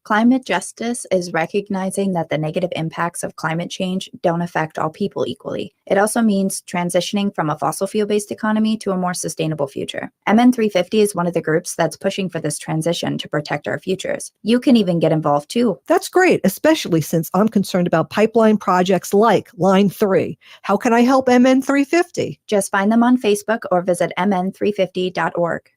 Climate justice is recognizing that the negative impacts of climate change don't affect all people equally. It also means transitioning from a fossil fuel-based economy to a more sustainable future. MN 350 is one of the groups that's pushing for this transition to protect our futures. You can even get involved too. That's great, especially since I'm concerned about pipeline projects like Line 3. How can I help MN 350? Just find them on Facebook or visit mn350.org.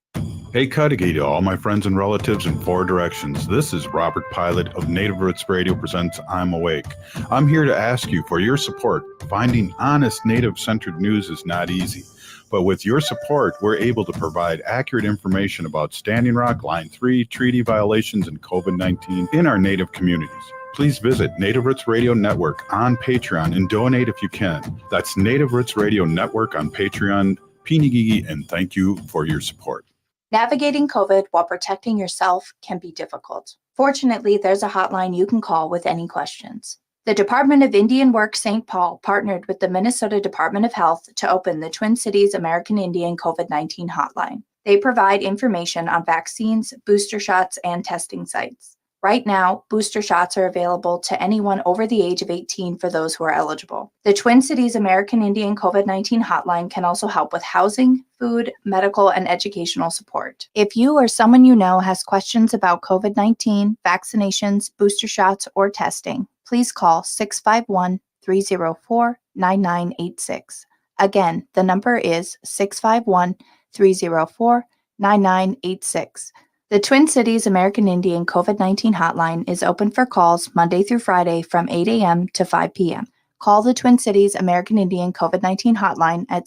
Hey Cudahy to all my friends and relatives in four directions. This is Robert Pilot of Native Roots Radio presents I'm Awake. I'm here to ask you for your support. Finding honest Native-centered news is not easy, but with your support, we're able to provide accurate information about Standing Rock, Line 3, treaty violations, and COVID-19 in our Native communities. Please visit Native Roots Radio Network on Patreon and donate if you can. That's Native Roots Radio Network on Patreon. Pinigigi, and thank you for your support. Navigating COVID while protecting yourself can be difficult. Fortunately, there's a hotline you can call with any questions. The Department of Indian Work St. Paul partnered with the Minnesota Department of Health to open the Twin Cities American Indian COVID-19 hotline. They provide information on vaccines, booster shots, and testing sites. Right now, booster shots are available to anyone over the age of 18 for those who are eligible. The Twin Cities American Indian COVID-19 hotline can also help with housing, food, medical, and educational support. If you or someone you know has questions about COVID-19, vaccinations, booster shots, or testing, please call 651-304-9986. Again, the number is 651-304-9986. The Twin Cities American Indian COVID-19 hotline is open for calls Monday through Friday from 8 a.m. to 5 p.m. Call the Twin Cities American Indian COVID-19 hotline at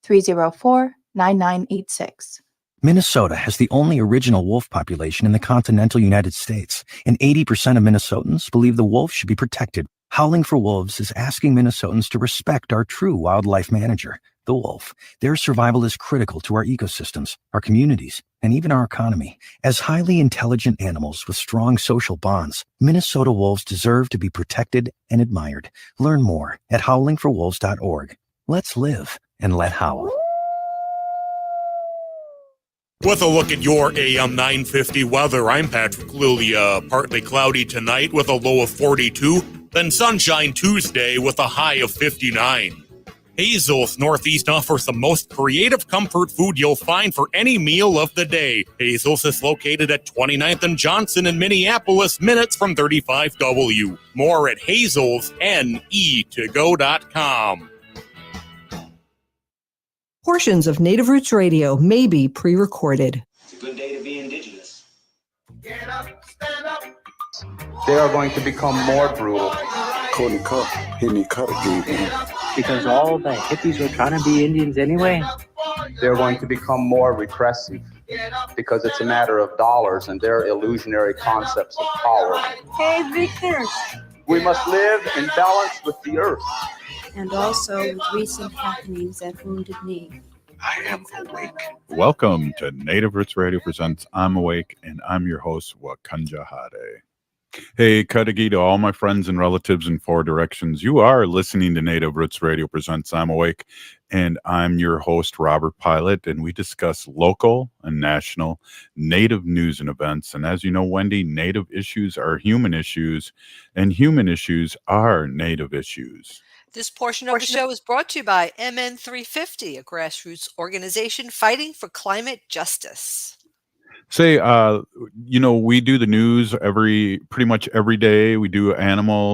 651-304-9986. Minnesota has the only original wolf population in the continental United States, and 80% of Minnesotans believe the wolf should be protected. Howling for Wolves is asking Minnesotans to respect our true wildlife manager, the wolf. Their survival is critical to our ecosystems, our communities, and even our economy. As highly intelligent animals with strong social bonds, Minnesota wolves deserve to be protected and admired. Learn more at howlingforwolves.org. Let's live and let howl. With a look at your AM 950 weather, I'm Patrick Lilia. Partly cloudy tonight with a low of 42, then sunshine Tuesday with a high of 59. Hazel's Northeast offers the most creative comfort food you'll find for any meal of the day. Hazel's is located at 29th and Johnson in Minneapolis, minutes from 35W. More at hazelsne2go.com. Portions of Native Roots Radio may be pre-recorded. It's a good day to be indigenous. Get up, stand up. They are going to become more brutal. Because all the hippies were trying to be Indians anyway. They're going to become more repressive because it's a matter of dollars and their illusionary concepts of power. Hey, Victor. We must live in balance with the earth. And also with recent happenings at Wounded Knee. I am awake. Welcome to Native Roots Radio presents I'm Awake, and I'm your host, Wakanja Hade. Hey, Cudahy to all my friends and relatives in four directions. You are listening to Native Roots Radio presents I'm Awake, and I'm your host, Robert Pilot, and we discuss local and national Native news and events. And as you know, Wendy, Native issues are human issues, and human issues are Native issues. This portion of the show is brought to you by MN 350, a grassroots organization fighting for climate justice. Say, we do the news pretty much every day. We do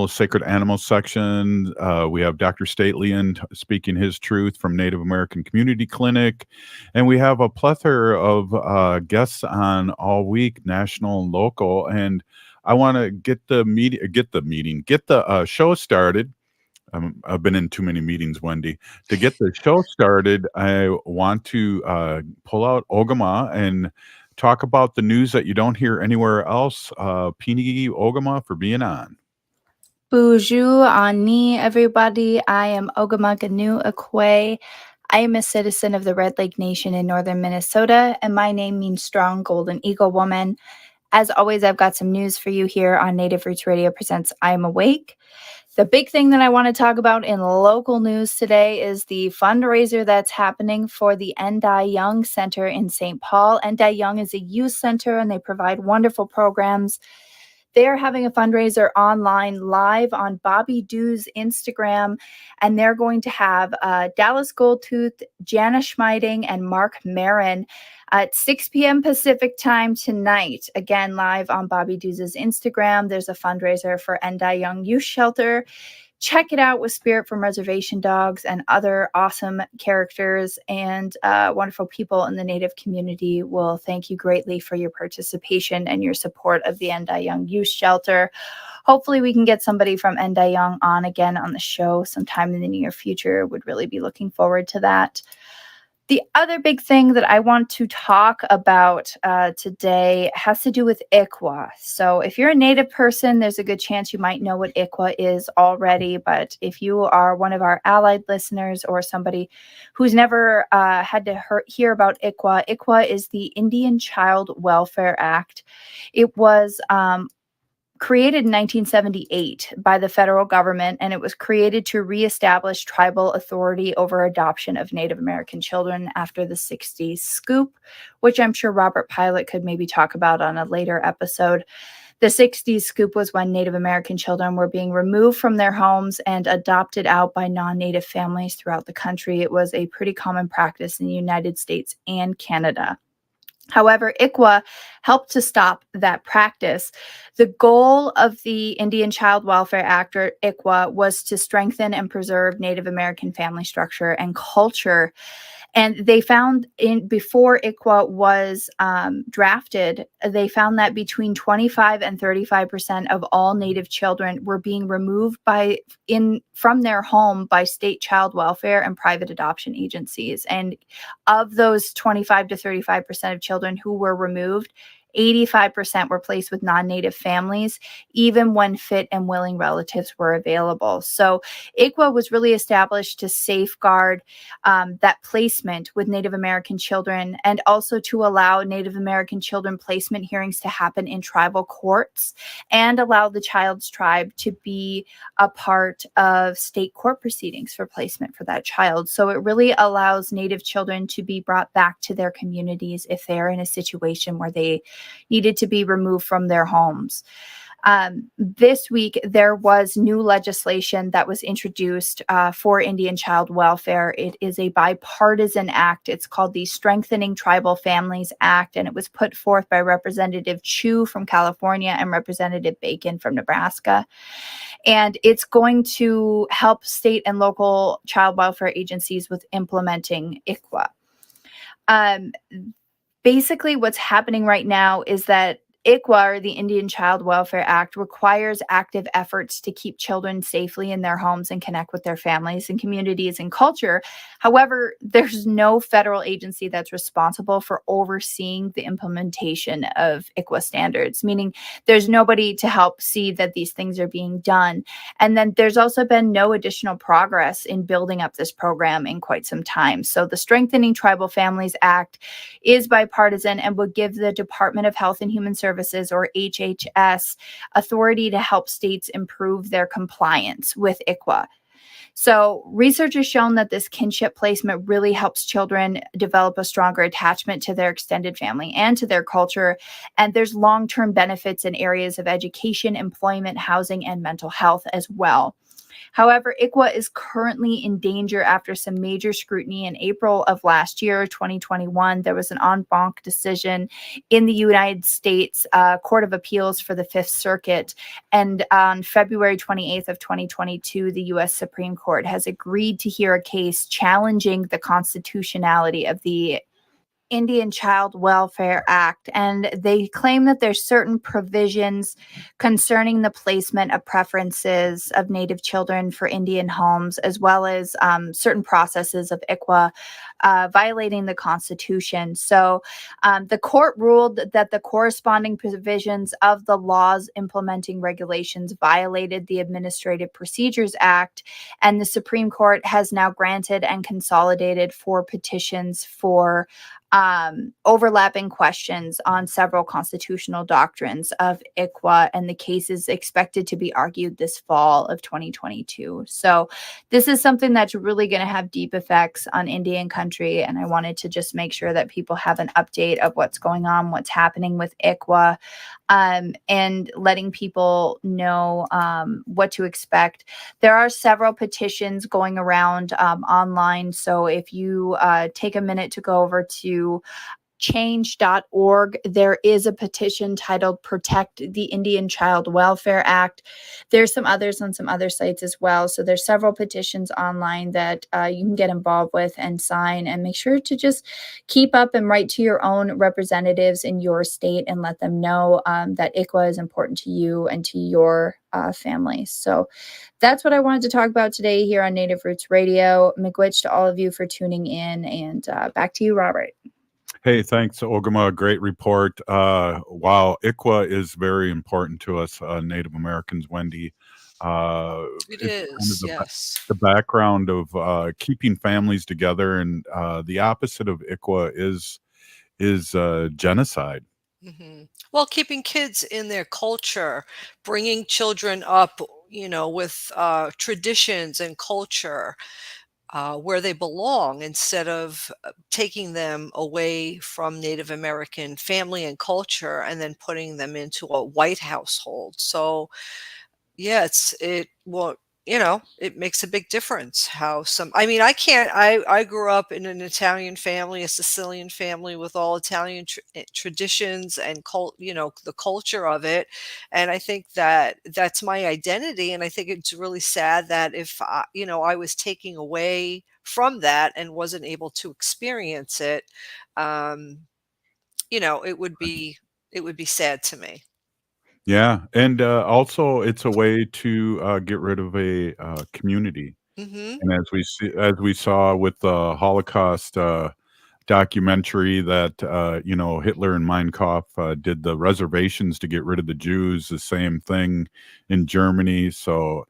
sacred animal section. We have Dr. Statelian speaking his truth from Native American Community Clinic. And we have a plethora of guests on all week, national and local. And I want to get the show started. I've been in too many meetings, Wendy. To get the show started, I want to pull out Ogama and talk about the news that you don't hear anywhere else. Pinigi Ogama for being on. Bonjour, Ani, everybody. I am Ogama Ganu Akwe. I am a citizen of the Red Lake Nation in northern Minnesota, and my name means strong golden eagle woman. As always, I've got some news for you here on Native Roots Radio Presents I'm Awake. The big thing that I want to talk about in local news today is the fundraiser that's happening for the Ndi Young Center in St. Paul. Ndi Young is a youth center and they provide wonderful programs. They're having a fundraiser online live on Bobby Dew's Instagram, and they're going to have Dallas Goldtooth, Jana Schmeiding, and Mark Marin at 6 p.m. Pacific time tonight. Again, live on Bobby Dew's Instagram. There's a fundraiser for Ndi Young Youth Shelter. Check it out with Spirit from Reservation Dogs and other awesome characters and wonderful people in the Native community. Will thank you greatly for your participation and your support of the Ndi Young Youth Shelter. Hopefully we can get somebody from Ndi Young on again on the show sometime in the near future. Would really be looking forward to that. The other big thing that I want to talk about today has to do with ICWA. So if you're a Native person, there's a good chance you might know what ICWA is already. But if you are one of our allied listeners or somebody who's never had to hear about ICWA, ICWA is the Indian Child Welfare Act. It was created in 1978 by the federal government, and it was created to reestablish tribal authority over adoption of Native American children after the 60s scoop, which I'm sure Robert Pilot could maybe talk about on a later episode. The 60s scoop was when Native American children were being removed from their homes and adopted out by non-Native families throughout the country. It was a pretty common practice in the United States and Canada. However, ICWA helped to stop that practice. The goal of the Indian Child Welfare Act, or ICWA, was to strengthen and preserve Native American family structure and culture. And they found before ICWA was drafted, they found that between 25 and 35% of all Native children were being removed from their home by state child welfare and private adoption agencies. And of those 25 to 35% of children who were removed, 85% were placed with non-Native families, even when fit and willing relatives were available. So ICWA was really established to safeguard that placement with Native American children, and also to allow Native American children placement hearings to happen in tribal courts, and allow the child's tribe to be a part of state court proceedings for placement for that child. So it really allows Native children to be brought back to their communities if they're in a situation where they needed to be removed from their homes. This week, there was new legislation that was introduced for Indian child welfare. It is a bipartisan act. It's called the Strengthening Tribal Families Act, and it was put forth by Representative Chu from California and Representative Bacon from Nebraska. And it's going to help state and local child welfare agencies with implementing ICWA. Basically, what's happening right now is that ICWA, or the Indian Child Welfare Act, requires active efforts to keep children safely in their homes and connect with their families and communities and culture. However, there's no federal agency that's responsible for overseeing the implementation of ICWA standards, meaning there's nobody to help see that these things are being done. And then there's also been no additional progress in building up this program in quite some time. So the Strengthening Tribal Families Act is bipartisan and would give the Department of Health and Human Services, or HHS, authority to help states improve their compliance with ICWA. So research has shown that this kinship placement really helps children develop a stronger attachment to their extended family and to their culture. And there's long-term benefits in areas of education, employment, housing, and mental health as well. However, ICWA is currently in danger after some major scrutiny. In April of last year, 2021, there was an en banc decision in the United States Court of Appeals for the Fifth Circuit. And on February 28th of 2022, the U.S. Supreme Court has agreed to hear a case challenging the constitutionality of the Indian Child Welfare Act, and they claim that there's certain provisions concerning the placement of preferences of Native children for Indian homes, as well as certain processes of ICWA violating the Constitution. So the court ruled that the corresponding provisions of the laws implementing regulations violated the Administrative Procedures Act, and the Supreme Court has now granted and consolidated 4 petitions for overlapping questions on several constitutional doctrines of ICWA, and the case is expected to be argued this fall of 2022. So this is something that's really going to have deep effects on Indian country, and I wanted to just make sure that people have an update of what's going on, what's happening with ICWA, and letting people know what to expect. There are several petitions going around online, so if you take a minute to go over to change.org, there is a petition titled Protect the Indian Child Welfare Act. There's some others on some other sites as well. So there's several petitions online that you can get involved with and sign, and make sure to just keep up and write to your own representatives in your state and let them know that ICWA is important to you and to your family. So that's what I wanted to talk about today here on Native Roots Radio. Miigwech to all of you for tuning in, and back to you, Robert. Hey, thanks, Ogama. Great report. Wow, ICWA is very important to us, Native Americans, Wendy. It is, kind of yes. the background of keeping families together, and the opposite of ICWA is genocide. Mm-hmm. Well, keeping kids in their culture, bringing children up, with traditions and culture, where they belong, instead of taking them away from Native American family and culture and then putting them into a white household. So yeah, it makes a big difference how I grew up in an Italian family, a Sicilian family with all Italian traditions and the culture of it. And I think that that's my identity. And I think it's really sad that if I was taking away from that and wasn't able to experience it, it would be sad to me. Yeah, and also it's a way to get rid of a community. Mm-hmm. And as we saw with the Holocaust documentary that Hitler and Mein Kampf did the reservations to get rid of the Jews, the same thing in Germany. So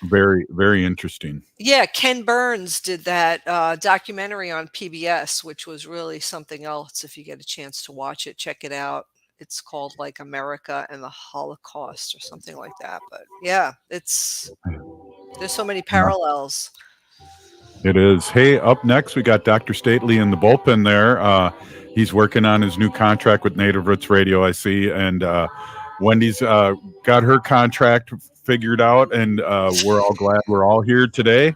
very, very interesting. Yeah, Ken Burns did that documentary on PBS, which was really something else. If you get a chance to watch it, check it out. It's called like America and the Holocaust or something like that. But yeah, there's so many parallels. It is. Hey, up next, we got Dr. Stately in the bullpen there. He's working on his new contract with Native Roots Radio, I see. And Wendy's got her contract figured out, and we're all glad we're all here today.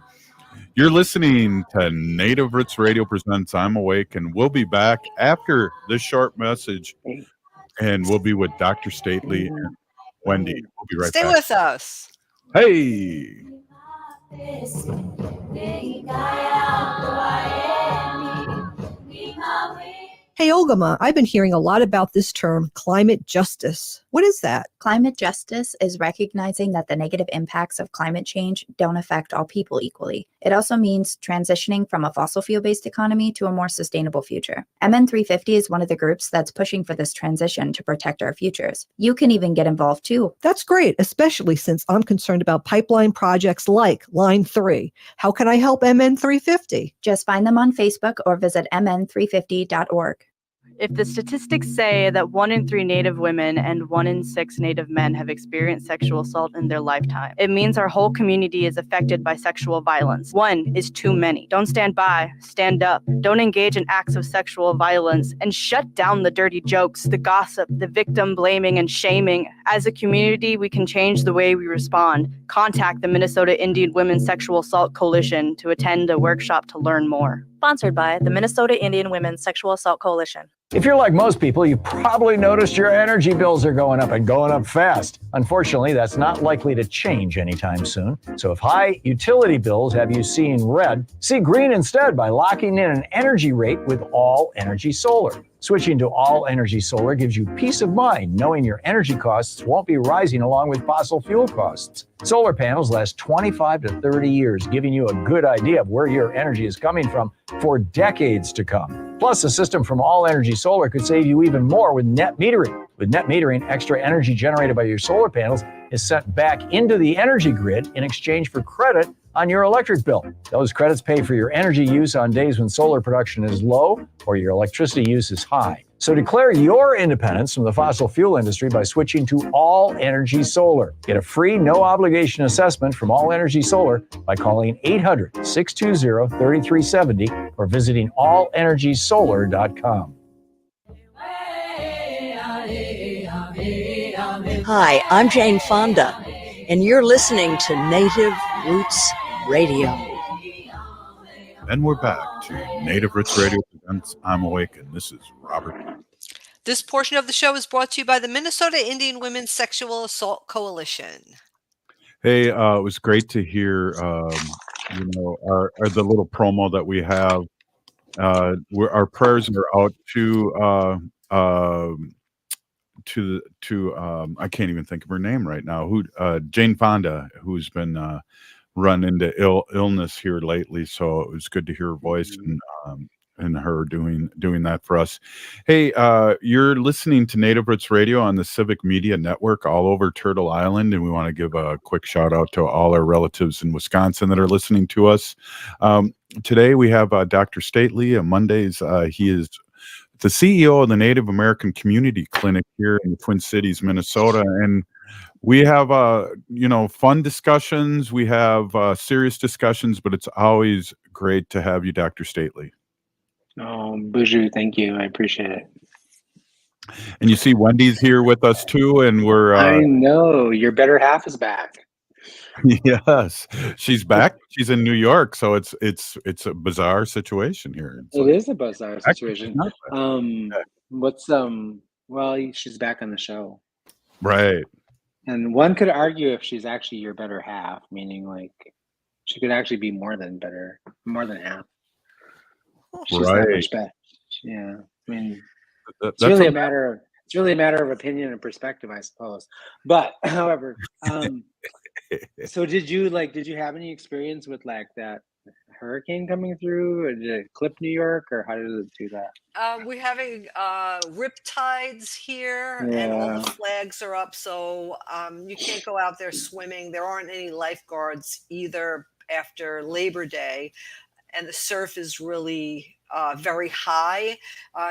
You're listening to Native Roots Radio presents I'm Awake, and we'll be back after this short message. And we'll be with Dr. Stately and Wendy. We'll be right back. Stay with us. Hey. Hey, Ogama, I've been hearing a lot about this term, climate justice. What is that? Climate justice is recognizing that the negative impacts of climate change don't affect all people equally. It also means transitioning from a fossil fuel-based economy to a more sustainable future. MN 350 is one of the groups that's pushing for this transition to protect our futures. You can even get involved too. That's great, especially since I'm concerned about pipeline projects like Line 3. How can I help MN 350? Just find them on Facebook or visit mn350.org. If the statistics say that 1 in 3 Native women and 1 in 6 Native men have experienced sexual assault in their lifetime, it means our whole community is affected by sexual violence. 1 is too many. Don't stand by, stand up. Don't engage in acts of sexual violence, and shut down the dirty jokes, the gossip, the victim blaming and shaming. As a community, we can change the way we respond. Contact the Minnesota Indian Women's Sexual Assault Coalition to attend a workshop to learn more. Sponsored by the Minnesota Indian Women's Sexual Assault Coalition. If you're like most people, you probably noticed your energy bills are going up and going up fast. Unfortunately, that's not likely to change anytime soon. So if high utility bills have you seeing red, see green instead by locking in an energy rate with All Energy Solar. Switching to All Energy Solar gives you peace of mind knowing your energy costs won't be rising along with fossil fuel costs. Solar panels last 25 to 30 years, giving you a good idea of where your energy is coming from for decades to come. Plus, a system from All Energy Solar could save you even more with net metering. With net metering, extra energy generated by your solar panels is sent back into the energy grid in exchange for credit on your electric bill. Those credits pay for your energy use on days when solar production is low or your electricity use is high. So declare your independence from the fossil fuel industry by switching to All Energy Solar. Get a free, no-obligation assessment from All Energy Solar by calling 800-620-3370 or visiting allenergysolar.com. Hi, I'm Jane Fonda, and you're listening to Native Roots Radio. And we're back to Native Roots Radio presents I'm Awake, and this is Robert. This portion of the show is brought to you by the Minnesota Indian Women's Sexual Assault Coalition. Hey, it was great to hear, our the little promo that we have. Our prayers are out to I can't even think of her name right now. Jane Fonda, who's been run into illness here lately. So it was good to hear her voice and her doing that for us. Hey, you're listening to Native Roots Radio on the Civic Media Network all over Turtle Island, and we want to give a quick shout out to all our relatives in Wisconsin that are listening to us. Today we have Dr. Stately. On Mondays, he is the CEO of the Native American Community Clinic here in the Twin Cities, Minnesota, and we have fun discussions. We have serious discussions, but it's always great to have you, Dr. Stately. Oh, Buju, thank you. I appreciate it. And you see Wendy's here with us too, and we're I know your better half is back. Yes, she's back. She's in New York, so it's a bizarre situation here. It is a bizarre situation. Well, she's back on the show. Right. And one could argue if she's actually your better half, meaning like she could actually be more than half. She's right. Not much better. Yeah. I mean, it's That's really a matter of opinion and perspective, I suppose. But however, so did you have any experience with like that hurricane coming through, or did it clip New York, or how did it do that? We're having rip tides here, and all the flags are up, so you can't go out there swimming. There aren't any lifeguards either after Labor Day, and the surf is really very high.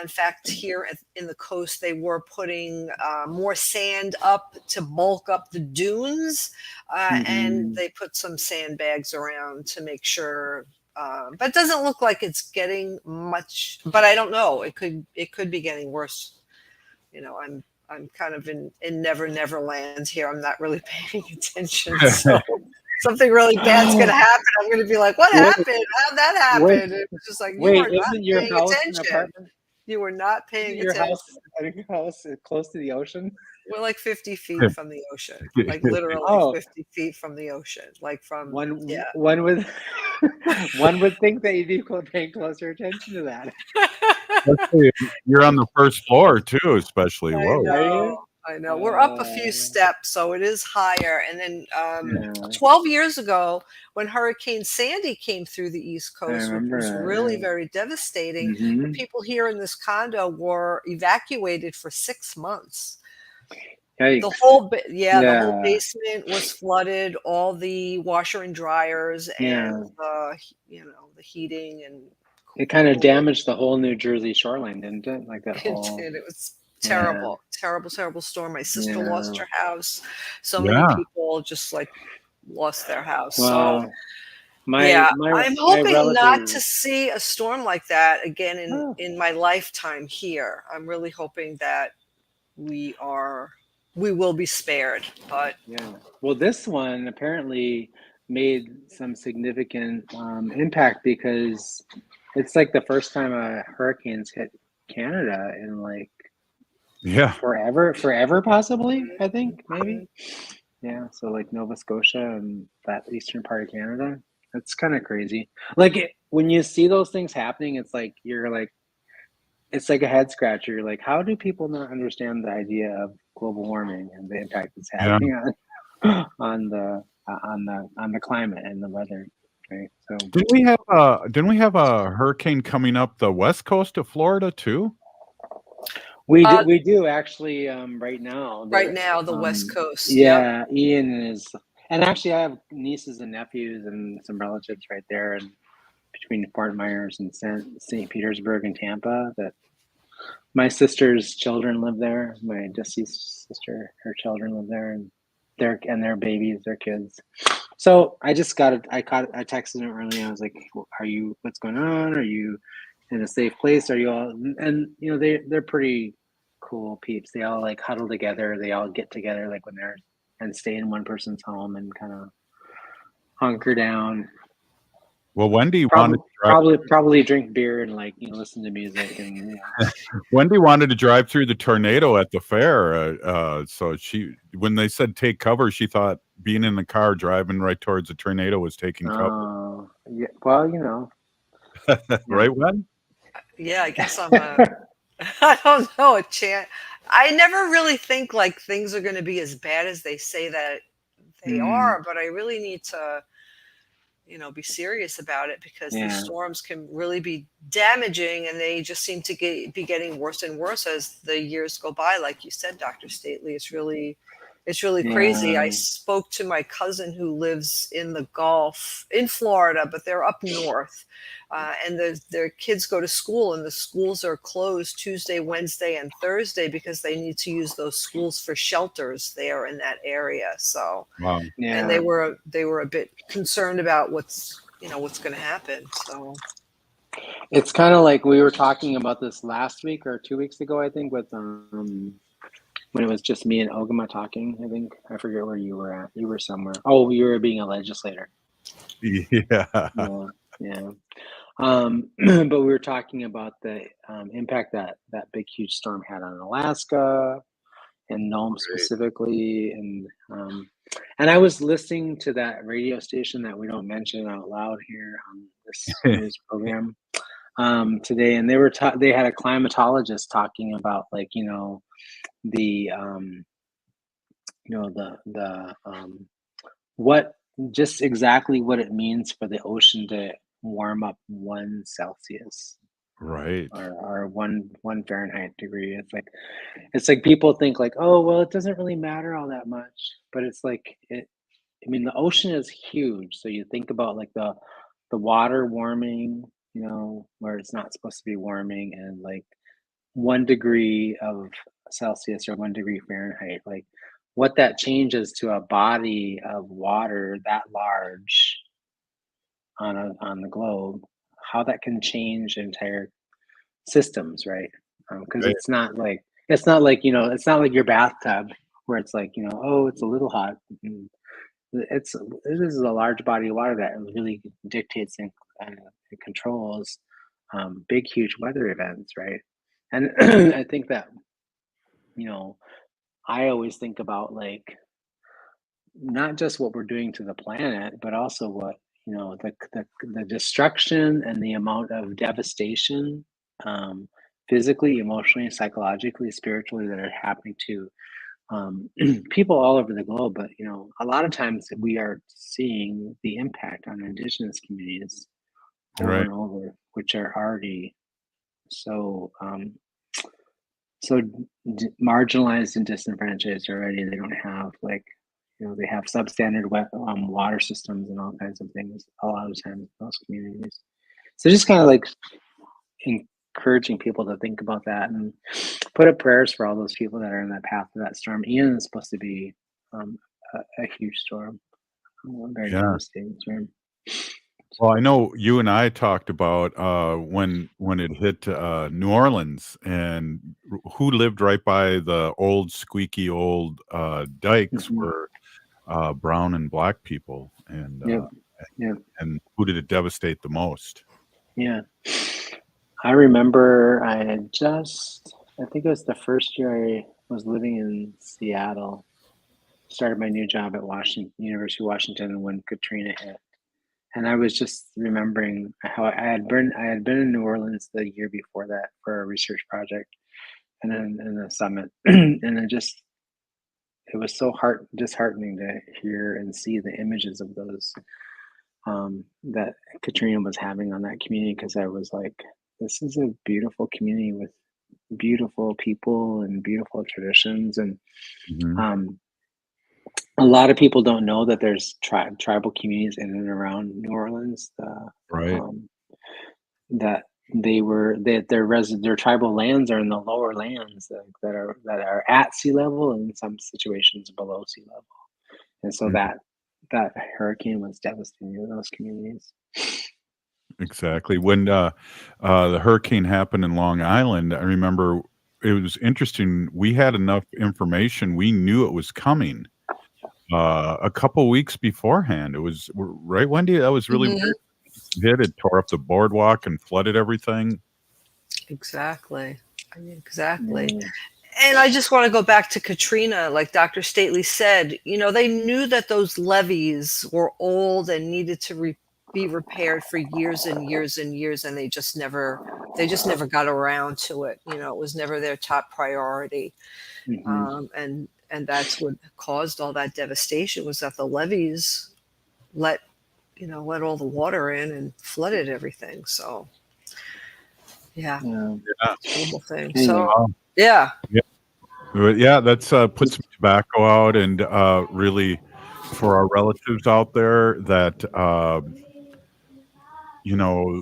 In fact, here in the coast, they were putting more sand up to bulk up the dunes, and they put some sandbags around to make sure. But it doesn't look like it's getting much. But I don't know. It could be getting worse. I'm kind of in never land here. I'm not really paying attention. So something really bad's going to happen. I'm going to be like, what happened? How'd that happen? It's just like, you were not paying attention. You were not paying attention. Your house is close to the ocean? We're like 50 feet from the ocean, like literally 50 feet from the ocean, like from one would think that you'd be paying closer attention to that. You're on the first floor too, especially. Whoa. I know. We're up a few steps, so it is higher. And then 12 years ago, when Hurricane Sandy came through the East Coast, which was really very devastating, the people here in this condo were evacuated for 6 months. Yikes. The whole basement was flooded. All the washer and dryers and the heating and it kind of damaged the whole New Jersey shoreline, didn't it? Like that whole. It did. It was terrible storm. My sister lost her house. So many people just like lost their house. Wow. So I'm hoping not to see a storm like that again in my lifetime here. I'm really hoping that we will be spared. But well, this one apparently made some significant impact because it's like the first time a hurricane's hit Canada in like forever possibly, I think, maybe. So like Nova Scotia and that eastern part of Canada, it's kind of crazy. Like when you see those things happening, it's like it's like a head scratcher. You're like, how do people not understand the idea of global warming and the impact it's having on the climate and the weather? Right. So didn't we have a hurricane coming up the west coast of Florida too? We do actually right now. Right now, the West Coast. Yeah, Ian is And actually, I have nieces and nephews and some relatives right there, and between Fort Myers and St. Petersburg and Tampa. That my sister's children live there. My deceased sister, her children live there, and their babies, their kids. So I just got it. I texted him earlier. I was like, "Are you? What's going on? Are you in a safe place? Are you all?" And you know, they're pretty cool peeps. They all like huddle together. They all get together like when they're and stay in one person's home and kind of hunker down. Well, Wendy wanted to probably drink beer and like listen to music and Wendy wanted to drive through the tornado at the fair. So when they said take cover, she thought being in the car driving right towards the tornado was taking cover. Yeah, well, right, Wen? Yeah, I guess I'm I don't know, a chance. I never really think like things are going to be as bad as they say that they are, but I really need to be serious about it because these storms can really be damaging, and they just seem to be getting worse and worse as the years go by. Like you said, Dr. Stately, it's really crazy. I spoke to my cousin who lives in the Gulf in Florida, but they're up north, and their kids go to school, and the schools are closed Tuesday, Wednesday, and Thursday because they need to use those schools for shelters there in that area. So, wow. And they were a bit concerned about what's going to happen. So it's kind of like we were talking about this last week or 2 weeks ago, I think, with when it was just me and Ogama talking. I think I forget where you were at. You were somewhere. Oh, you were being a legislator. Yeah. But we were talking about the impact that big, huge storm had on Alaska and Nome specifically. And I was listening to that radio station that we don't mention out loud here on this news program today, and they had a climatologist talking about like the what just exactly what it means for the ocean to warm up 1 Celsius, right, or one Fahrenheit degree. It's like people think like, oh well, it doesn't really matter all that much, but it's like I mean, the ocean is huge, so you think about like the water warming, where it's not supposed to be warming, and like 1 degree of Celsius or 1 degree Fahrenheit, like what that changes to a body of water that large on the globe, how that can change entire systems, right? Because Right. it's not like your bathtub where it's like oh, it's a little hot. This is a large body of water that really dictates and controls big, huge weather events, right? And I think that I always think about like not just what we're doing to the planet, but also what the destruction and the amount of devastation, physically, emotionally, psychologically, spiritually, that are happening to people all over the globe. But a lot of times we are seeing the impact on indigenous communities over Right. and over, which are already so marginalized and disenfranchised already. They don't have like they have substandard water systems and all kinds of things a lot of times in those communities. So just kind of like encouraging people to think about that and put up prayers for all those people that are in that path of that storm. Ian is supposed to be a huge storm, a very devastating storm. Well, I know you and I talked about when it hit New Orleans, and who lived right by the old squeaky old dikes were brown and black people, and and who did it devastate the most? Yeah, I remember I think it was the first year I was living in Seattle, started my new job at University of Washington when Katrina hit. And I was just remembering how I had been in New Orleans the year before that for a research project and then in a summit. And it was so disheartening to hear and see the images of those that Katrina was having on that community, because I was like, this is a beautiful community with beautiful people and beautiful traditions. And a lot of people don't know that there's tribal communities in and around New Orleans. Right. That their tribal lands are in the lower lands that are at sea level, and in some situations below sea level. And so that hurricane was devastating to those communities. Exactly. When the hurricane happened in Long Island, I remember it was interesting. We had enough information. We knew it was coming a couple weeks beforehand. It was right, Wendy. That was really weird. It tore up the boardwalk and flooded everything. Exactly. And I just want to go back to Katrina, like Dr. Stately said, they knew that those levees were old and needed to be repaired for years and years and years, and they just never got around to it. It was never their top priority. And that's what caused all that devastation, was that the levees let all the water in and flooded everything. So yeah. Horrible thing. So yeah, that's put some tobacco out, and really for our relatives out there that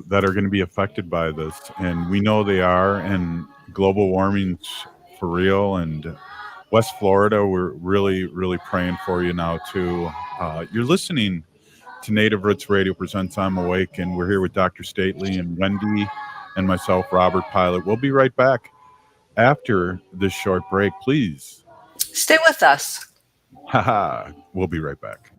that are going to be affected by this, and we know they are, and global warming's for real, and West Florida, we're really, really praying for you now too. You're listening to Native Roots Radio presents I'm Awake, and we're here with Dr. Stately and Wendy and myself, Robert Pilot. We'll be right back after this short break. Please stay with us. We'll be right back.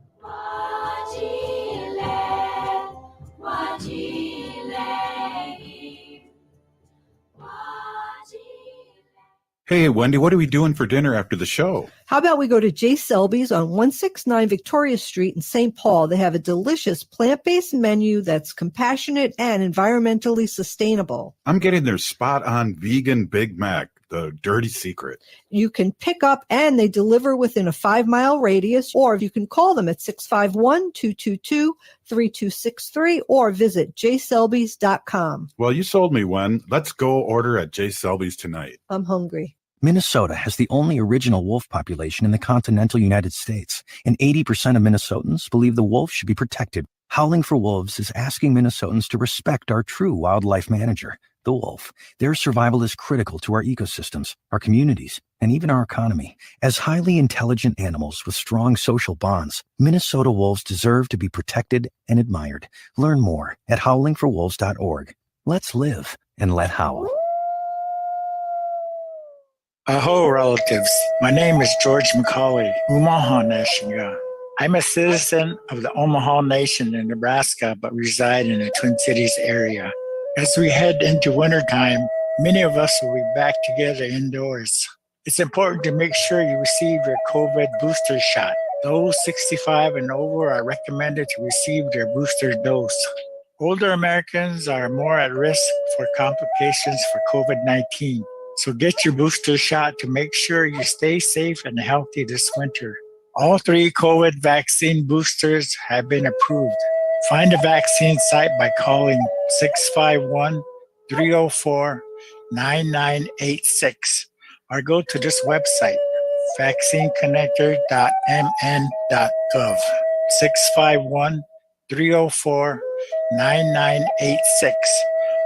Hey, Wendy, what are we doing for dinner after the show? How about we go to J. Selby's on 169 Victoria Street in St. Paul? They have a delicious plant-based menu that's compassionate and environmentally sustainable. I'm getting their spot-on vegan Big Mac, the dirty secret. You can pick up and they deliver within a 5-mile radius, or you can call them at 651-222-3263 or visit jselbys.com. Well, you sold me, Wen. Let's go order at J. Selby's tonight. I'm hungry. Minnesota has the only original wolf population in the continental United States, and 80% of Minnesotans believe the wolf should be protected. Howling for Wolves is asking Minnesotans to respect our true wildlife manager, the wolf. Their survival is critical to our ecosystems, our communities, and even our economy. As highly intelligent animals with strong social bonds, Minnesota wolves deserve to be protected and admired. Learn more at howlingforwolves.org. Let's live and let howl. Aho, relatives. My name is George McCauley, Omaha Nation. I'm a citizen of the Omaha Nation in Nebraska, but reside in the Twin Cities area. As we head into wintertime, many of us will be back together indoors. It's important to make sure you receive your COVID booster shot. Those 65 and over are recommended to receive their booster dose. Older Americans are more at risk for complications for COVID-19. So get your booster shot to make sure you stay safe and healthy this winter. All 3 COVID vaccine boosters have been approved. Find a vaccine site by calling 651-304-9986 or go to this website, vaccineconnector.mn.gov. 651-304-9986.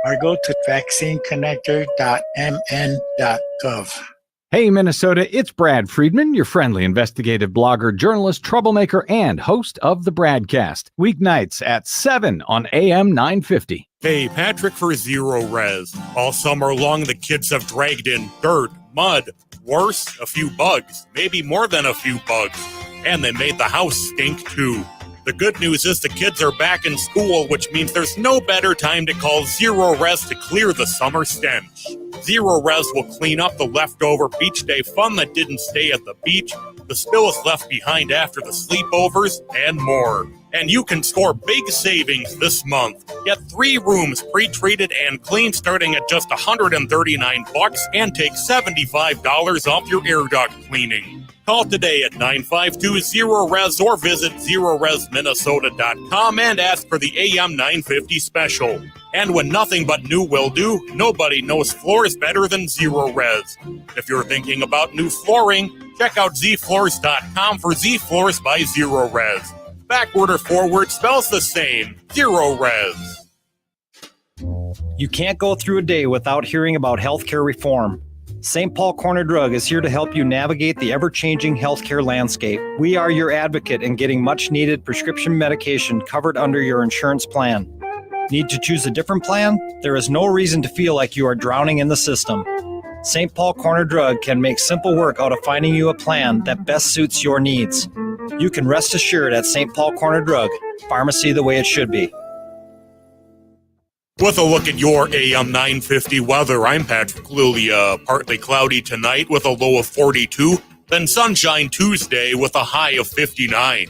or go to vaccineconnector.mn.gov. Hey, Minnesota, it's Brad Friedman, your friendly investigative blogger, journalist, troublemaker, and host of the Bradcast. Weeknights at 7 on AM 950. Hey, Patrick for Zero Res. All summer long, the kids have dragged in dirt, mud, worse, a few bugs, maybe more than a few bugs. And they made the house stink, too. The good news is the kids are back in school, which means there's no better time to call Zero Res to clear the summer stench. Zero Res will clean up the leftover beach day fun that didn't stay at the beach, the spills left behind after the sleepovers, and more. And you can score big savings this month. Get 3 rooms pre-treated and cleaned starting at just $139 and take $75 off your air duct cleaning. Call today at 952-0RES or visit zeroresminnesota.com and ask for the AM 950 special. And when nothing but new will do, nobody knows floors better than Zero Res. If you're thinking about new flooring, check out zfloors.com for Z Floors by Zero Res. Backward or forward spells the same. Zero Res. You can't go through a day without hearing about healthcare reform. St. Paul Corner Drug is here to help you navigate the ever-changing healthcare landscape. We are your advocate in getting much-needed prescription medication covered under your insurance plan. Need to choose a different plan? There is no reason to feel like you are drowning in the system. St. Paul Corner Drug can make simple work out of finding you a plan that best suits your needs. You can rest assured at St. Paul Corner Drug, pharmacy the way it should be. With a look at your AM 950 weather, I'm Patrick Lulia. Partly cloudy tonight with a low of 42, then sunshine Tuesday with a high of 59.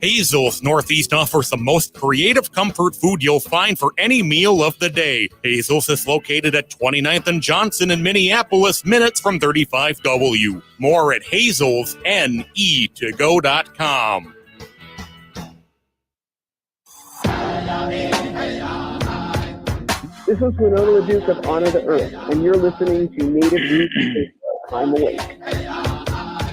Hazel's Northeast offers the most creative comfort food you'll find for any meal of the day. Hazel's is located at 29th and Johnson in Minneapolis, minutes from 35W. More at hazelsne2go.com. This is Winona the Duke of Honor the Earth, and you're listening to Native Roots Radio. I'm Awake.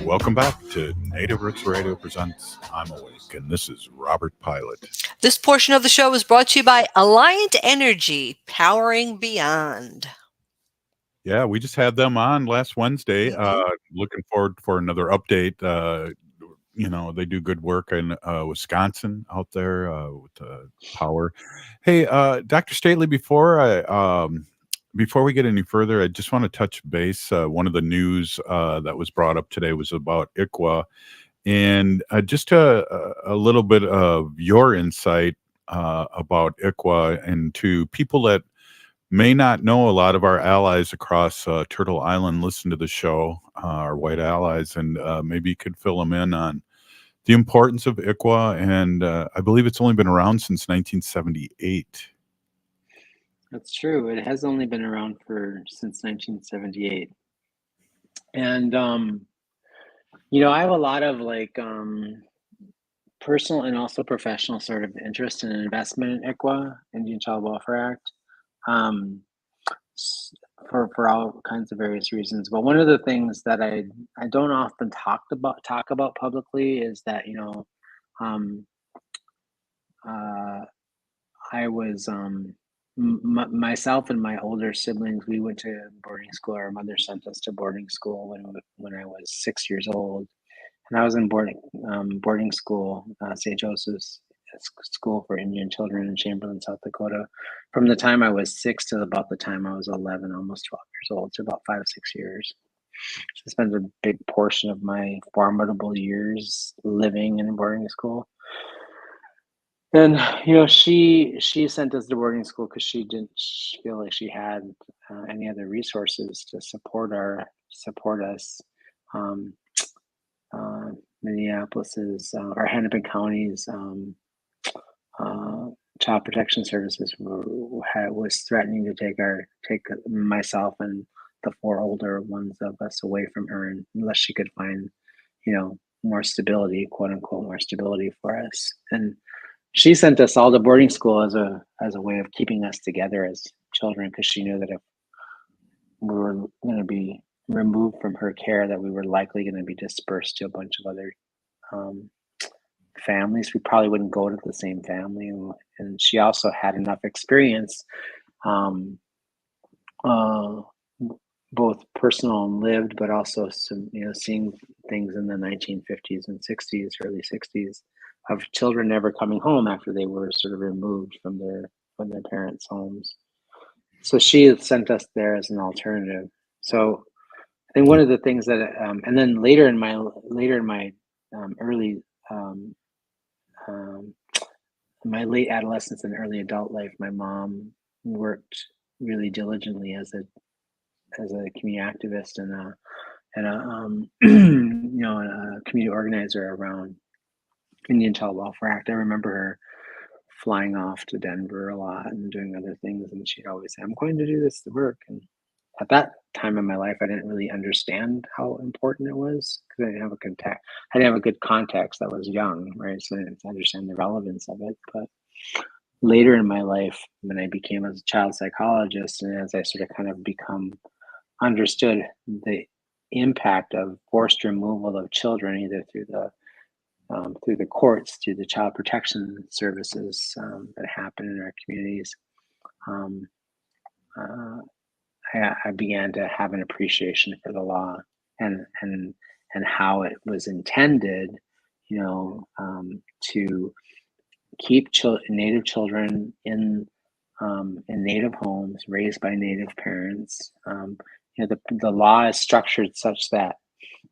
Welcome back to Native Roots Radio presents I'm Awake, and this is Robert Pilot. This portion of the show is brought to you by Alliant Energy, powering beyond. Yeah, we just had them on last Wednesday. Looking forward for another update. They do good work in Wisconsin out there with power. Hey, Dr. Stately, before we get any further, I just want to touch base. One of the news that was brought up today was about ICWA, and just a little bit of your insight about ICWA, and to people that may not know, a lot of our allies across Turtle Island listen to the show, our white allies, and maybe you could fill them in on the importance of ICWA. And I believe it's only been around since 1978. That's true. It has only been around since 1978. And, I have a lot of personal and also professional sort of interest and investment in ICWA, Indian Child Welfare Act, for all kinds of various reasons. But one of the things that I don't often talk about publicly is that, I was, myself and my older siblings, we went to boarding school. Our mother sent us to boarding school when I was 6 years old, and I was in boarding school, St. Joseph's School for Indian Children in Chamberlain, South Dakota, from the time I was 6 to about the time I was 11, almost 12 years old, so about 5 or 6 years. So I spent a big portion of my formidable years living in a boarding school. And she sent us to boarding school because she didn't feel like she had any other resources to support us. Minneapolis's or Hennepin County's Child Protection Services was threatening to take myself and the 4 older ones of us away from her, unless she could find more stability, quote unquote, more stability for us. And she sent us all to boarding school as a way of keeping us together as children, because she knew that if we were going to be removed from her care, that we were likely going to be dispersed to a bunch of other families. We probably wouldn't go to the same family. And she also had enough experience, both personal and lived, but also some, seeing things in the 1950s and 60s, early 60s, of children never coming home after they were sort of removed from their parents' homes. So she sent us there as an alternative. So I think one of the things that, and then later in my early, my late adolescence and early adult life, my mom worked really diligently as a community activist and a community organizer around Indian Child Welfare Act. I remember her flying off to Denver a lot and doing other things, and she'd always say, "I'm going to do this work." And at that time in my life, I didn't really understand how important it was because I didn't have a context. I didn't have a good context. I was young, right? So I didn't understand the relevance of it. But later in my life, when I became a child psychologist, and as I sort of kind of understood the impact of forced removal of children, either through the courts, through the child protection services that happen in our communities, I began to have an appreciation for the law and how it was intended, to keep Native children in Native homes, raised by Native parents. The law is structured such that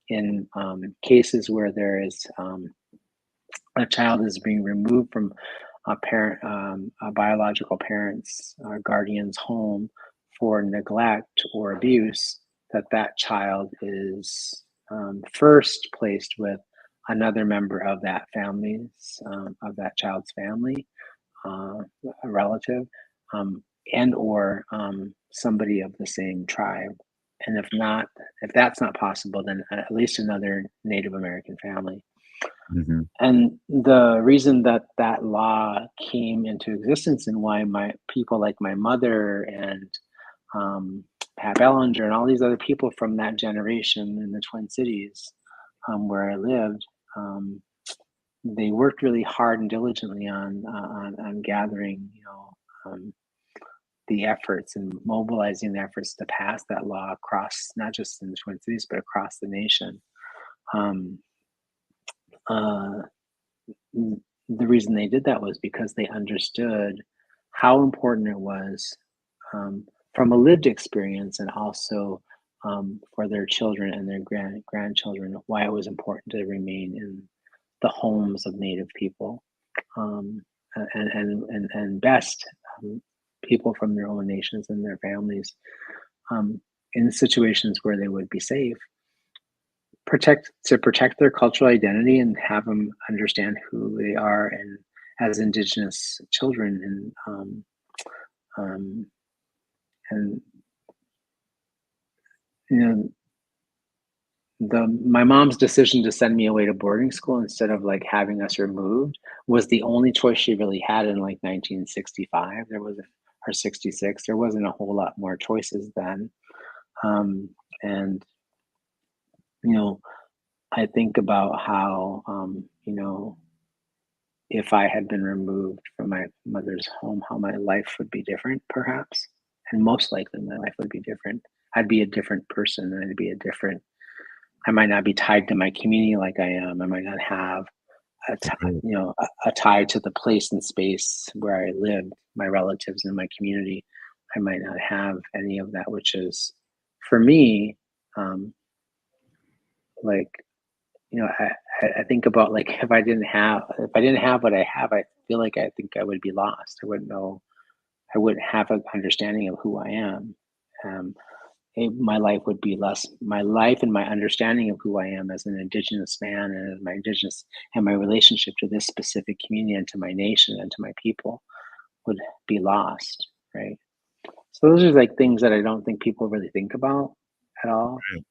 in cases where there is a child is being removed from a biological parent's or guardian's home for neglect or abuse, that child is first placed with another member of that family's of that child's family, a relative, and or somebody of the same tribe. And if that's not possible, then at least another Native American family. Mm-hmm. And the reason that law came into existence and why people like my mother and Pat Bellinger and all these other people from that generation in the Twin Cities where I lived, they worked really hard and diligently on gathering, the efforts and mobilizing the efforts to pass that law across, not just in the Twin Cities, but across the nation. The reason they did that was because they understood how important it was from a lived experience, and also for their children and their grandchildren, why it was important to remain in the homes of Native people, and best people from their own nations and their families in situations where they would be safe. Protect their cultural identity and have them understand who they are and as Indigenous children, and my mom's decision to send me away to boarding school instead of like having us removed was the only choice she really had in like 1965. There wasn't, or 66. There wasn't a whole lot more choices then, and I think about how, if I had been removed from my mother's home, how my life would be different, perhaps. And most likely my life would be different. I'd be a different person. I might not be tied to my community like I am. I might not have a tie to the place and space where I lived, my relatives and my community. I might not have any of that, which is, for me, I think about like if I didn't have what I have, I feel like I think I would be lost. I wouldn't have an understanding of who I am. My life would be less. My life and my understanding of who I am as an Indigenous man and my relationship to this specific community and to my nation and to my people would be lost, right? So those are like things that I don't think people really think about at all. Right.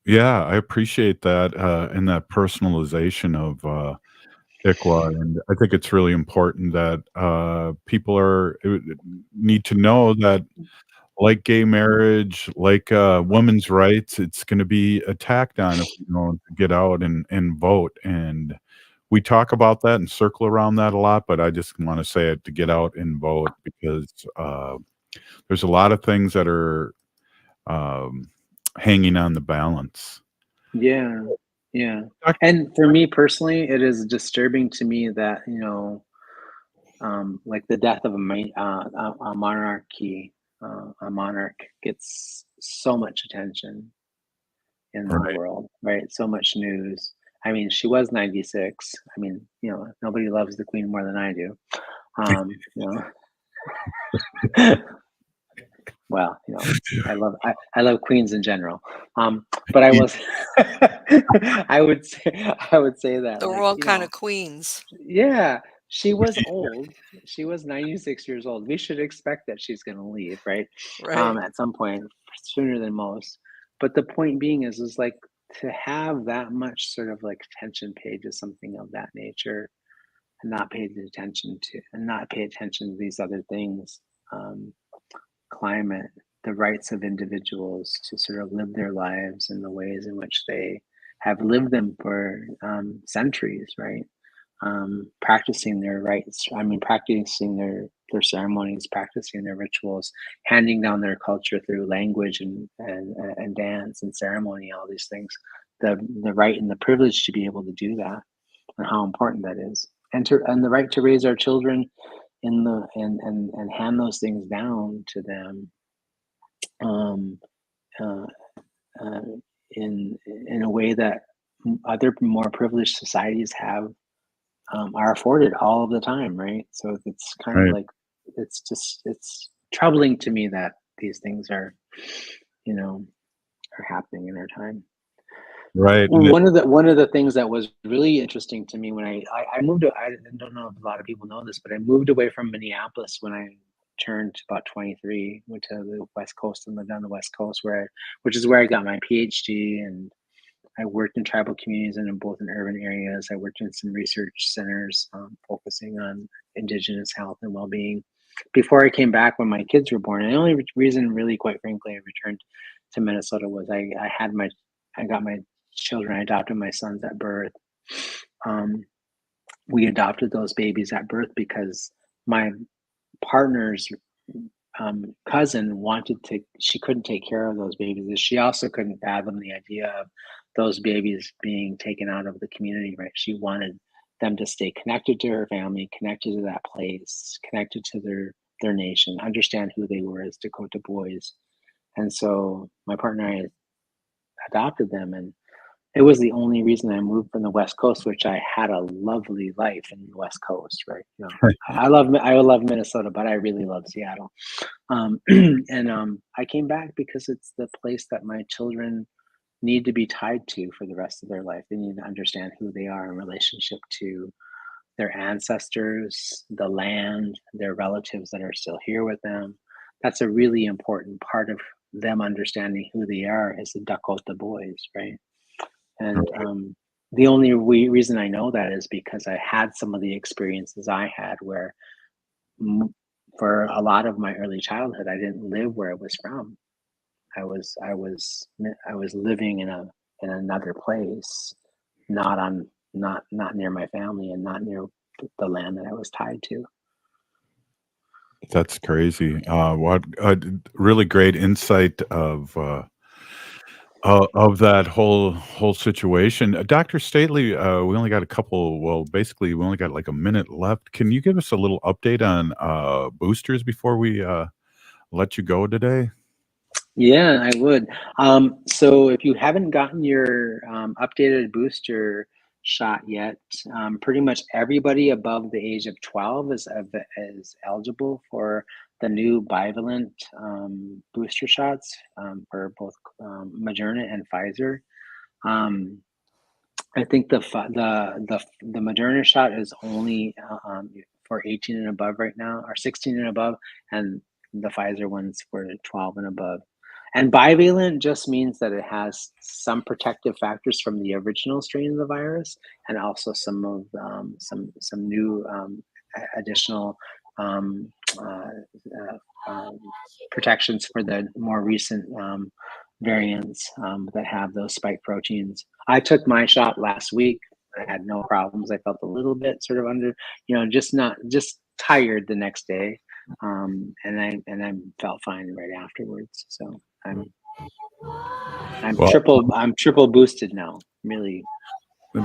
Yeah, I appreciate that, and that personalization of ICWA, and I think it's really important that people need to know that, like gay marriage, like women's rights, it's going to be attacked on if you don't get out and vote. And we talk about that and circle around that a lot, but I just want to say it, to get out and vote, because there's a lot of things that are hanging on the balance. Yeah. And for me personally, it is disturbing to me that, like the death of a monarchy, a monarch gets so much attention in the world, right? So much news. I mean, she was 96. I mean, nobody loves the Queen more than I do. Well, I love queens in general. But I was, I would say that the wrong kind of queens. Yeah, She was old. She was 96 years old. We should expect that she's going to leave, right? Right. At some point, sooner than most. But the point being is like to have that much sort of like attention paid to something of that nature, and not pay attention to these other things, climate, the rights of individuals to sort of live their lives in the ways in which they have lived them for centuries, right? Practicing their rights. I mean, practicing their ceremonies, practicing their rituals, handing down their culture through language and dance and ceremony, all these things. The right and the privilege to be able to do that, and how important that is, and the right to raise our children and hand those things down to them, in a way that other more privileged societies are afforded all of the time, right? So it's kind of like it's troubling to me that these things are happening in our time. Right. One of the things that was really interesting to me when I moved to, I don't know if a lot of people know this, but I moved away from Minneapolis when I turned about 23, went to the West Coast and lived on the West Coast, which is where I got my PhD, and I worked in tribal communities and in both in urban areas. I worked in some research centers focusing on Indigenous health and well-being before I came back when my kids were born. And the only reason, really, quite frankly, I returned to Minnesota was I got my children. I adopted my sons at birth. We adopted those babies at birth because my partner's cousin she couldn't take care of those babies. And she also couldn't fathom the idea of those babies being taken out of the community, right? She wanted them to stay connected to her family, connected to that place, connected to their nation, understand who they were as Dakota boys. And so my partner and I adopted them, and it was the only reason I moved from the West Coast, which I had a lovely life in the West Coast, right? I love Minnesota, but I really love Seattle. I came back because it's the place that my children need to be tied to for the rest of their life. They need to understand who they are in relationship to their ancestors, the land, their relatives that are still here with them. That's a really important part of them understanding who they are as the Dakota boys, right? And the only reason I know that is because I had some of the experiences I had where for a lot of my early childhood, I didn't live where I was from. I was living in another place, not near my family and not near the land that I was tied to. That's crazy. What a really great insight of that whole situation. Dr. Stately, we only got basically we only got like a minute left. Can you give us a little update on boosters before we let you go today? Yeah, I would. So if you haven't gotten your updated booster shot yet, pretty much everybody above the age of 12 is eligible for the new bivalent booster shots for both Moderna and Pfizer. I think the Moderna shot is only for 18 and above right now, or 16 and above, and the Pfizer one's for 12 and above. And bivalent just means that it has some protective factors from the original strain of the virus, and also some new additional protections for the more recent variants that have those spike proteins. I took my shot last week. I had no problems. I felt a little bit sort of just tired the next day, and I felt fine right afterwards. So I'm triple boosted now. Really,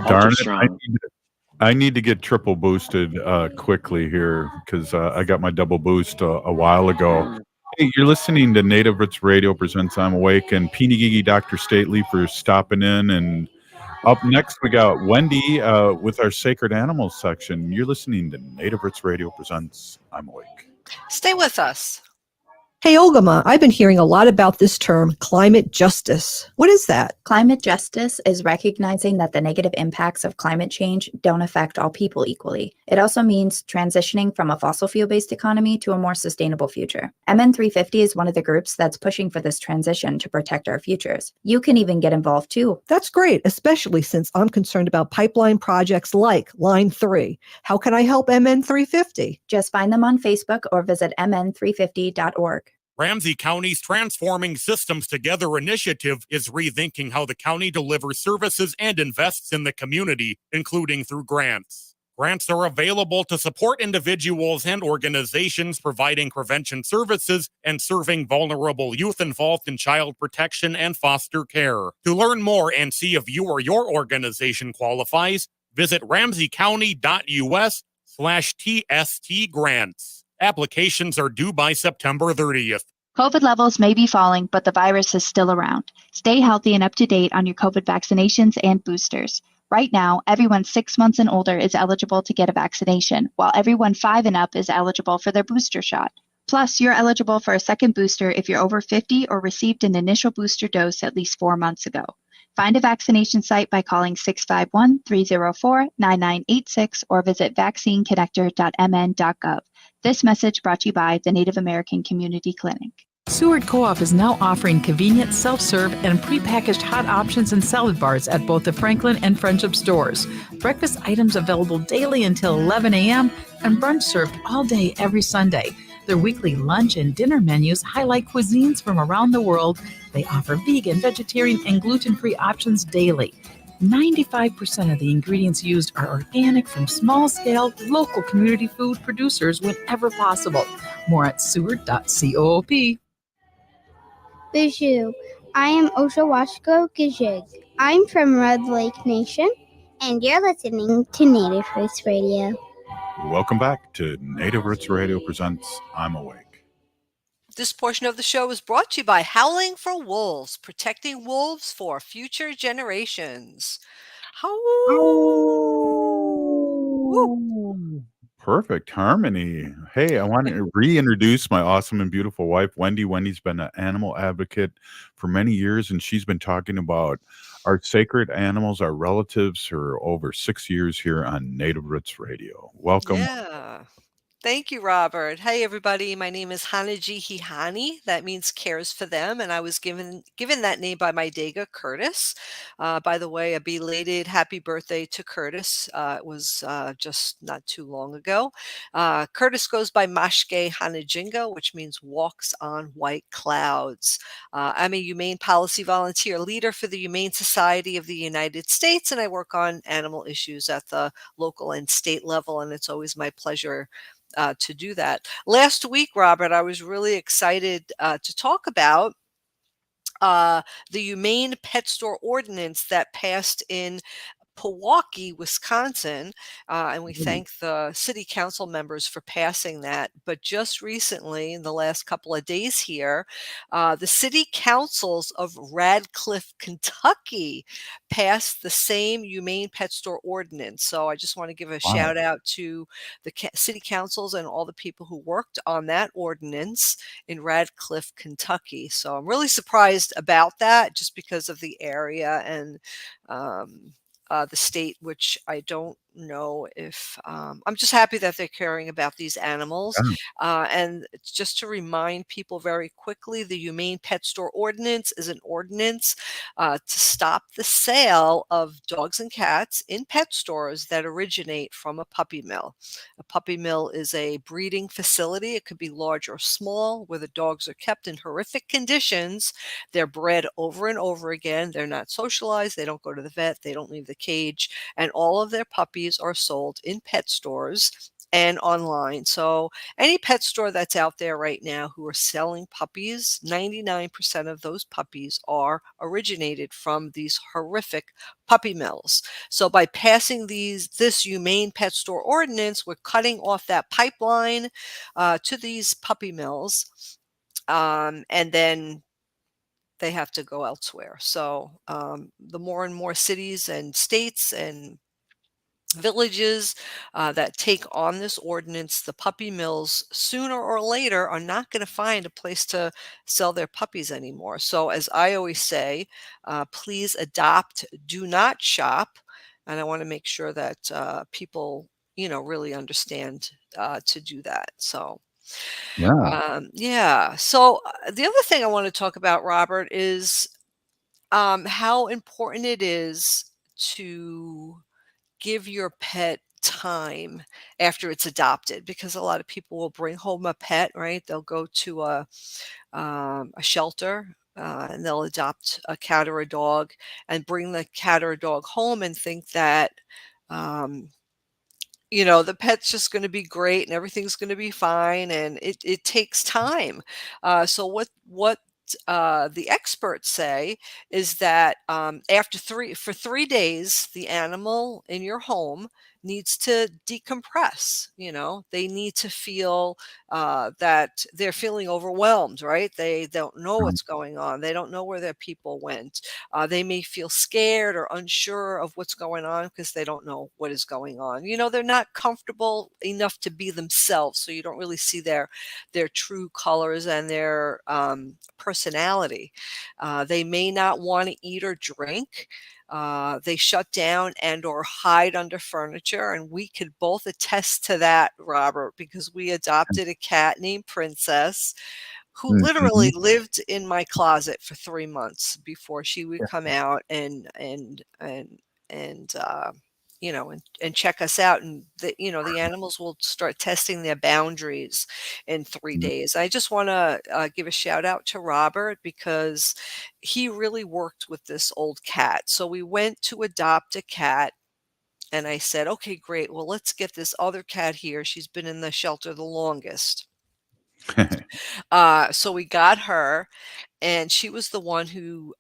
darn strong. it! I need to get triple boosted quickly here because I got my double boost a while ago. Hey, you're listening to Native Roots Radio presents I'm Awake, and Peeny Gigi Dr. Stately for stopping in. And up next we got Wendy with our Sacred Animals section. You're listening to Native Roots Radio presents I'm Awake. Stay with us. Hey, Olgama, I've been hearing a lot about this term, climate justice. What is that? Climate justice is recognizing that the negative impacts of climate change don't affect all people equally. It also means transitioning from a fossil fuel-based economy to a more sustainable future. MN 350 is one of the groups that's pushing for this transition to protect our futures. You can even get involved too. That's great, especially since I'm concerned about pipeline projects like Line 3. How can I help MN 350? Just find them on Facebook or visit mn350.org. Ramsey County's Transforming Systems Together initiative is rethinking how the county delivers services and invests in the community, including through grants. Grants are available to support individuals and organizations providing prevention services and serving vulnerable youth involved in child protection and foster care. To learn more and see if you or your organization qualifies, visit ramseycounty.us/TST grants. Applications are due by September 30th. COVID levels may be falling, but the virus is still around. Stay healthy and up to date on your COVID vaccinations and boosters. Right now, everyone 6 months and older is eligible to get a vaccination, while everyone 5 and up is eligible for their booster shot. Plus, you're eligible for a second booster if you're over 50 or received an initial booster dose at least 4 months ago. Find a vaccination site by calling 651-304-9986 or visit vaccineconnector.mn.gov. This message brought to you by the Native American Community Clinic. Seward Co-op is now offering convenient self-serve and prepackaged hot options and salad bars at both the Franklin and Friendship stores. Breakfast items available daily until 11 a.m. and brunch served all day every Sunday. Their weekly lunch and dinner menus highlight cuisines from around the world. They offer vegan, vegetarian, and gluten-free options daily. 95% of the ingredients used are organic from small-scale, local community food producers whenever possible. More at seward.coop. Bijou. I am Oshawashko Gijig. I'm from Red Lake Nation, and you're listening to Native Roots Radio. Welcome back to Native Roots Radio presents I'm Awake. This portion of the show is brought to you by Howling for Wolves, protecting wolves for future generations. Perfect harmony. Hey, I want to reintroduce my awesome and beautiful wife, Wendy. Wendy's been an animal advocate for many years, and she's been talking about our sacred animals, our relatives, for over 6 years here on Native Roots Radio. Welcome. Yeah. Thank you, Robert. Hey, everybody. My name is Hanaji Hihani. That means cares for them. And I was given that name by my Dega, Curtis. By the way, a belated happy birthday to Curtis. It was just not too long ago. Curtis goes by Mashke Hanajinga, which means walks on white clouds. I'm a humane policy volunteer leader for the Humane Society of the United States, and I work on animal issues at the local and state level. And it's always my pleasure to do that. Last week, Robert, I was really excited to talk about the Humane Pet Store Ordinance that passed in Pewaukee, Wisconsin, and we thank the city council members for passing that. But just recently, in the last couple of days here, the city councils of Radcliffe, Kentucky, passed the same Humane Pet Store Ordinance. So I just want to give a shout out to the city councils and all the people who worked on that ordinance in Radcliffe, Kentucky. So I'm really surprised about that, just because of the area and the state, which I don't know if I'm just happy that they're caring about these animals. And it's just to remind people very quickly, the Humane Pet Store Ordinance is an ordinance to stop the sale of dogs and cats in pet stores that originate from a puppy mill. A puppy mill is a breeding facility. It could be large or small, where the dogs are kept in horrific conditions. They're bred over and over again. They're not socialized. They don't go to the vet. They don't leave the cage. And all of their puppies are sold in pet stores and online. So any pet store that's out there right now who are selling puppies, 99% of those puppies are originated from these horrific puppy mills. So by passing this Humane Pet Store Ordinance, we're cutting off that pipeline to these puppy mills, and then they have to go elsewhere. So the more and more cities and states and villages that take on this ordinance, the puppy mills, sooner or later are not going to find a place to sell their puppies anymore. So, as I always say, please adopt, do not shop. And I want to make sure that people, really understand to do that. So, Yeah. yeah. So, the other thing I want to talk about, Robert, is how important it is to give your pet time after it's adopted, because a lot of people will bring home a pet, right? They'll go to a shelter and they'll adopt a cat or a dog and bring the cat or a dog home and think that um, the pet's just going to be great and everything's going to be fine, and it takes time. So what the experts say is that after 3 days, the animal in your home needs to decompress. They need to feel that they're feeling overwhelmed, right? They don't know what's going on. They don't know where their people went. They may feel scared or unsure of what's going on because they don't know what is going on. They're not comfortable enough to be themselves, so you don't really see their true colors and their personality. They may not want to eat or drink. They shut down and or hide under furniture, and we could both attest to that, Robert, because we adopted a cat named Princess who literally Mhm. lived in my closet for 3 months before she would come out and check us out. And the animals will start testing their boundaries in 3 days. I just want to give a shout out to Robert because he really worked with this old cat. So we went to adopt a cat. And I said, okay, great. Well, let's get this other cat here. She's been in the shelter the longest. So we got her, and she was the one who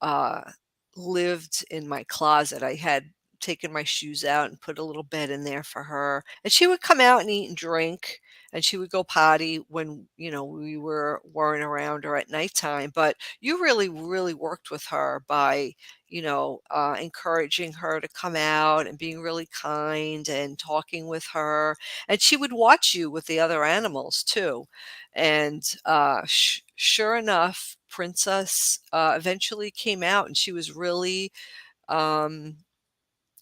lived in my closet. I had taken my shoes out and put a little bed in there for her, and she would come out and eat and drink, and she would go potty when we weren't around her at nighttime. But you really, really worked with her by encouraging her to come out and being really kind and talking with her, and she would watch you with the other animals too. And sure enough, Princess eventually came out, and she was um,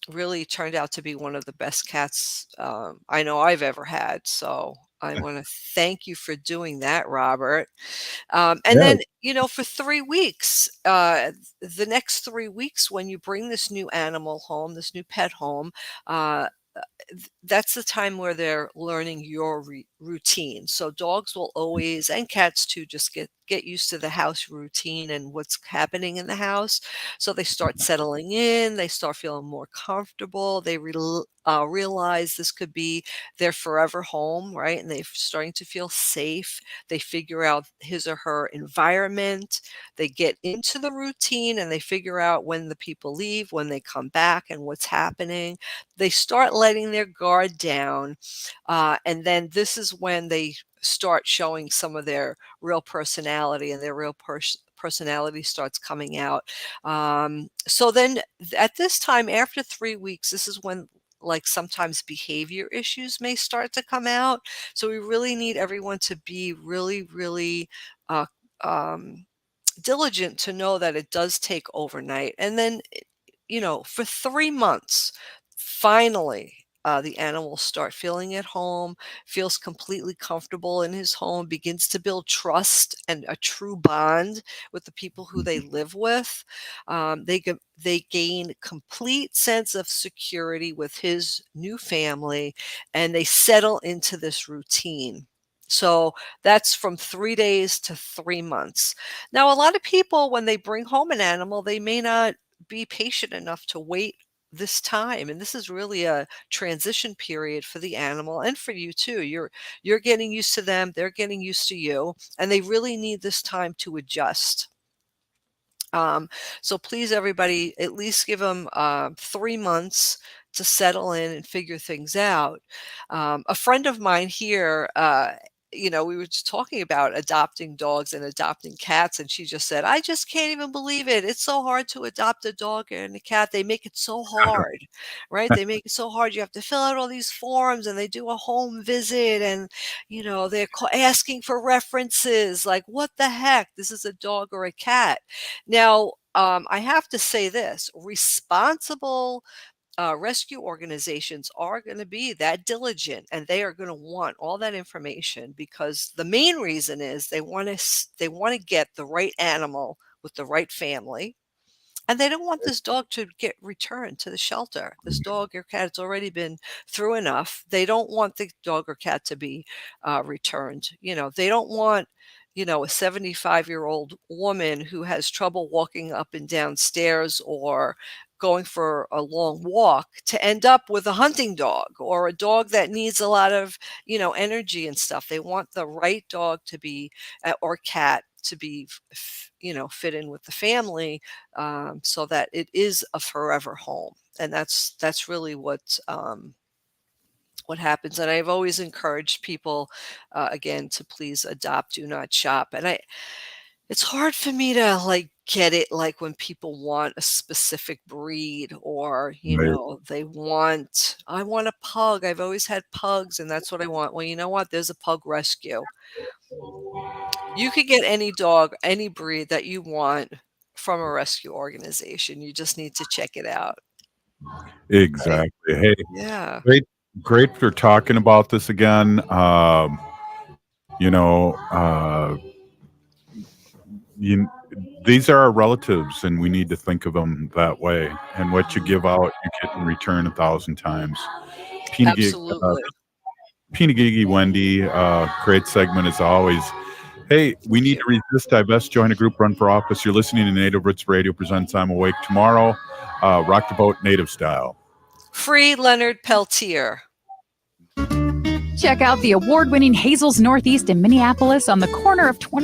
really turned out to be one of the best cats I know I've ever had. So I want to thank you for doing that, Robert. And Yeah. then, for 3 weeks, the next 3 weeks, when you bring this new animal home, this new pet home, uh, that's the time where they're learning your routine. So dogs will always, and cats too, just get used to the house routine and what's happening in the house. So they start settling in. They start feeling more comfortable. They realize this could be their forever home, right? And they're starting to feel safe. They figure out his or her environment. They get into the routine, and they figure out when the people leave, when they come back, and what's happening. They start letting their guard down. And then this is when they start showing some of their real personality, and their real personality starts coming out. So then at this time, after 3 weeks, this is when like sometimes behavior issues may start to come out. So we really need everyone to be really, really uh, um, diligent to know that it does take overnight. And then for 3 months, finally, the animal start feeling at home, feels completely comfortable in his home, begins to build trust and a true bond with the people who they live with. They gain complete sense of security with his new family, and they settle into this routine. So that's from 3 days to 3 months. Now, a lot of people, when they bring home an animal, they may not be patient enough to wait this time, and this is really a transition period for the animal and for you too. You're getting used to them, they're getting used to you, and they really need this time to adjust. So please, everybody, at least give them 3 months to settle in and figure things out. A friend of mine here we were just talking about adopting dogs and adopting cats, and she just said, I just can't even believe it. It's so hard to adopt a dog and a cat. They make it so hard, right? They make it so hard. You have to fill out all these forms, and they do a home visit, and, they're asking for references. Like, what the heck? This is a dog or a cat. Now, I have to say this, responsible rescue organizations are going to be that diligent, and they are going to want all that information, because the main reason is they want to get the right animal with the right family, and they don't want this dog to get returned to the shelter. This dog or cat has already been through enough. They don't want the dog or cat to be returned. They don't want a 75-year-old woman who has trouble walking up and down stairs or going for a long walk to end up with a hunting dog or a dog that needs a lot of, energy and stuff. They want the right dog to be, or cat to be, fit in with the family, so that it is a forever home. And that's really what happens. And I've always encouraged people, again, to please adopt, do not shop. And it's hard for me to get it, when people want a specific breed, or, I want a pug. I've always had pugs, and that's what I want. Well, you know what? There's a pug rescue. You could get any dog, any breed that you want from a rescue organization. You just need to check it out. Exactly. Hey, yeah. Great for talking about this again. These are our relatives, and we need to think of them that way. And what you give out, you get in return 1,000 times. Absolutely. Gigi Wendy, great segment as always. Hey, we need to resist, divest, join a group, run for office. You're listening to Native Roots Radio presents I'm Awake tomorrow. Rock the boat native style. Free Leonard Peltier. Check out the award-winning Hazel's Northeast in Minneapolis on the corner of 20